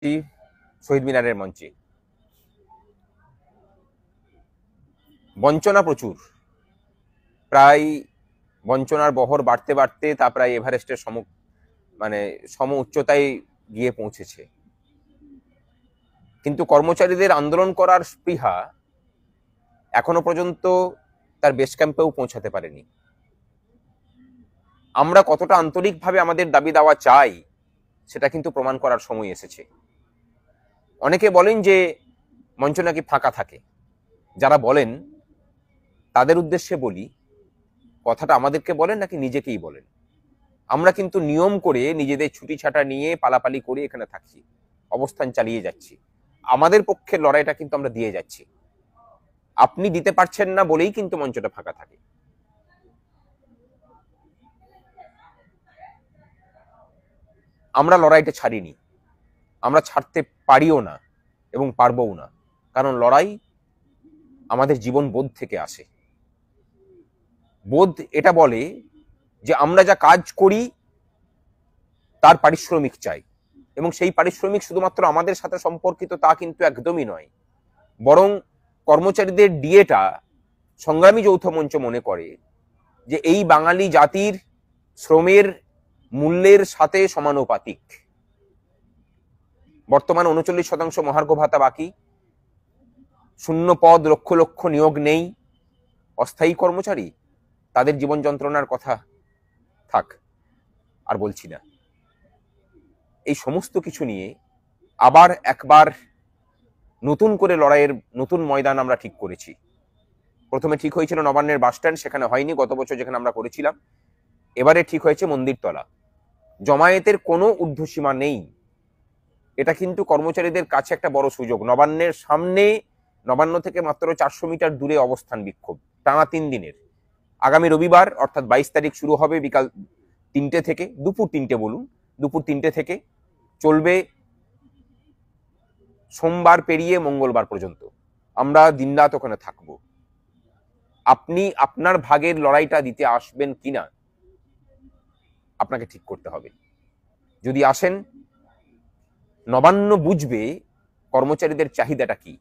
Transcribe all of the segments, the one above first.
শহীদ মিনারের মঞ্চে বঞ্চনা প্রচুর, প্রায় বঞ্চনার বহর বাড়তে বাড়তে তা প্রায় এভারেস্টের সম উচ্চতায় গিয়ে পৌঁছেছে। কিন্তু কর্মচারীদের আন্দোলন করার স্পৃহা এখনো পর্যন্ত তার বেস ক্যাম্পেও পৌঁছাতে পারেনি। আমরা কতটা আন্তরিকভাবে আমাদের দাবি দাওয়া চাই সেটা কিন্তু প্রমাণ করার সময় এসেছে। অনেকে বলেন যে মঞ্চ নাকি ফাঁকা থাকে। যারা বলেন তাদের উদ্দেশ্যে বলি, কথাটা আমাদেরকে বলেন নাকি নিজেকেই বলেন? আমরা কিন্তু নিয়ম করে নিজেদের ছুটি ছাটা নিয়ে পালাপালি করে এখানে থাকছি, অবস্থান চালিয়ে যাচ্ছি। আমাদের পক্ষে লড়াইটা কিন্তু আমরা দিয়ে যাচ্ছি। আপনি দিতে পারছেন না বলেই কিন্তু মঞ্চটা ফাঁকা থাকে। আমরা লড়াইটা ছাড়িনি, আমরা ছাড়তে পারিও না এবং পারবও না, কারণ লড়াই আমাদের জীবন বোধ থেকে আসে। বোধ এটা বলে যে আমরা যা কাজ করি তার পারিশ্রমিক চাই, এবং সেই পারিশ্রমিক শুধুমাত্র আমাদের সাথে সম্পর্কিত তা কিন্তু একদমই নয়, বরং কর্মচারীদের ডিএটা সংগ্রামী যৌথ মঞ্চ মনে করে যে এই বাঙালি জাতির শ্রমের মূল্যের সাথে সমানুপাতিক। বর্তমান 39% মহার্ঘ ভাতা বাকি, শূন্য পদ, লক্ষ লক্ষ নিয়োগ নেই, অস্থায়ী কর্মচারী, তাদের জীবন যন্ত্রণার কথা থাক, আর বলছি না। এই সমস্ত কিছু নিয়ে আবার একবার নতুন করে লড়াইয়ের নতুন ময়দান আমরা ঠিক করেছি। প্রথমে ঠিক হয়েছিল নবান্নের বাস স্ট্যান্ড, সেখানে হয়নি গত বছর যেখানে আমরা করেছিলাম। এবারে ঠিক হয়েছে মন্দিরতলা। জমায়েতের কোনো ঊর্ধ্বসীমা নেই, এটা কিন্তু কর্মচারীদের কাছে একটা বড় সুযোগ। নবান্নের সামনে, নবান্ন থেকে মাত্র 400 মিটার দূরে অবস্থান বিক্ষোভ, টানা 3 দিনের। আগামী রবিবার অর্থাৎ 22 তারিখ শুরু হবে বিকাল 3টে থেকে, দুপুর 3টে থেকে চলবে সোমবার পেরিয়ে মঙ্গলবার পর্যন্ত। আমরা দিনরাত ওখানে থাকবো। আপনি আপনার ভাগের লড়াইটা দিতে আসবেন কিনা আপনাকে ঠিক করতে হবে। যদি আসেন, নবান্ন বুঝবে কর্মচারীদের চাহিদাটা কি।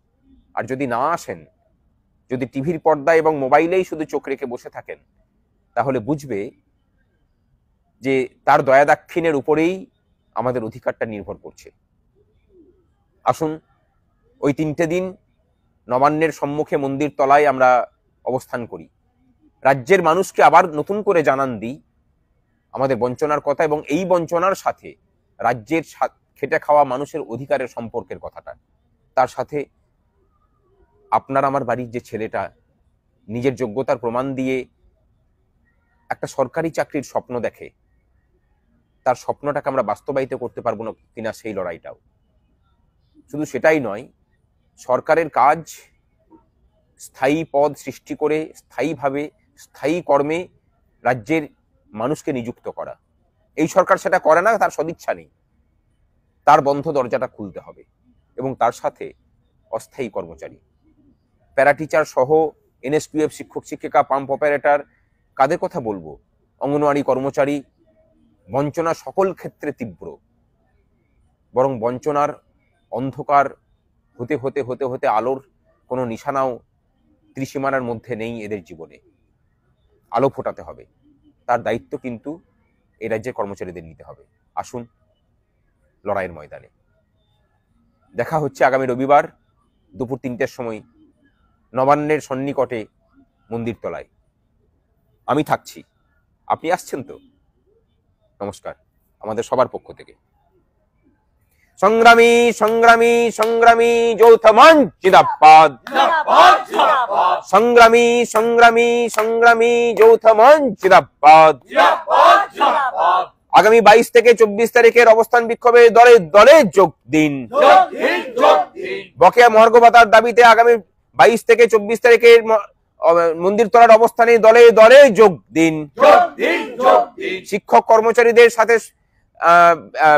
আর যদি না আসেন, যদি টিভির পর্দায় এবং মোবাইলেই শুধু চোখ রেখে বসে থাকেন, তাহলে বুঝবে যে তার দয়া দাক্ষিণ্যের উপরেই আমাদের অধিকারটা নির্ভর করছে। আসুন, ওই 3টে দিন নবান্নের সম্মুখে মন্দির তলায় আমরা অবস্থান করি। রাজ্যের মানুষকে আবার নতুন করে জানান দিই আমাদের বঞ্চনার কথা, এবং এই বঞ্চনার সাথে রাজ্যের খেটে খাওয়া মানুষের অধিকারের সম্পর্কের কথাটা। তার সাথে আপনার আমার বাড়ির যে ছেলেটা নিজের যোগ্যতার প্রমাণ দিয়ে একটা সরকারি চাকরির স্বপ্ন দেখে, তার স্বপ্নটাকে আমরা বাস্তবায়িত করতে পারবো না কিনা সেই লড়াইটাও। শুধু সেটাই নয়, সরকারের কাজ স্থায়ী পদ সৃষ্টি করে স্থায়ীভাবে স্থায়ী কর্মে রাজ্যের মানুষকে নিযুক্ত করা। এই সরকার সেটা করে না, তার সদিচ্ছা নেই। তার বন্ধ দরজাটা খুলতে হবে। এবং তার সাথে অস্থায়ী কর্মচারী, প্যারা টিচার সহ এনএসপিএফ, শিক্ষক শিক্ষিকা, পাম্প অপারেটর, কাদের কথা বলবো, অঙ্গনওয়াড়ি কর্মচারী। বঞ্চনা সকল ক্ষেত্রে তীব্র, বরং বঞ্চনার অন্ধকার হতে হতে হতে হতে আলোর কোনো নিশানাও ত্রিসীমানার মধ্যে নেই এদের জীবনে। আলো ফোটাতে হবে, তার দায়িত্ব কিন্তু এই রাজ্যের কর্মচারীদের নিতে হবে। আসুন লড়াইয়ের ময়দানে দেখা হচ্ছে আগামী রবিবার দুপুর 3টের সময় নবান্নের সন্নিকটে মন্দিরতলায়। আমি থাকছি, আপনি আসছেন তো? নমস্কার আমাদের সবার পক্ষ থেকে। সংগ্রামী সংগ্রামী সংগ্রামী যৌথ মঞ্চ জিন্দাবাদ! সংগ্রামী সংগ্রামী সংগ্রামী যৌথ মঞ্চ জিন্দাবাদ! আগামী 22 থেকে 24 তারিখের অবস্থান বিক্ষোভে দলে দলে যোগ দিন। বকেয়া মহার্ঘ ভাতার দাবিতে আগামী 22 থেকে 24 তারিখের মন্দির তলার অবস্থানে দলে দলে যোগ দিন। শিক্ষক কর্মচারীদের সাথে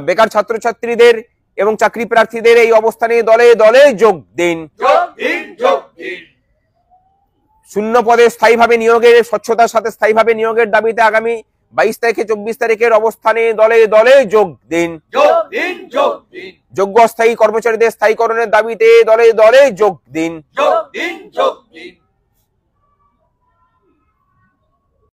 বেকার ছাত্রছাত্রীদের এবং চাকরি প্রার্থীদের এই অবস্থানে দলে দলে যোগ দিন। শূন্য পদে স্থায়ীভাবে নিয়োগের, স্বচ্ছতার সাথে স্থায়ীভাবে নিয়োগের দাবিতে আগামী 22 তারিখে 24 তারিখের অবস্থানে দলে দলে যোগ দিন। যোগ্য অস্থায়ী কর্মচারীদের স্থায়ীকরণের দাবিতে দলে দলে যোগ দিন।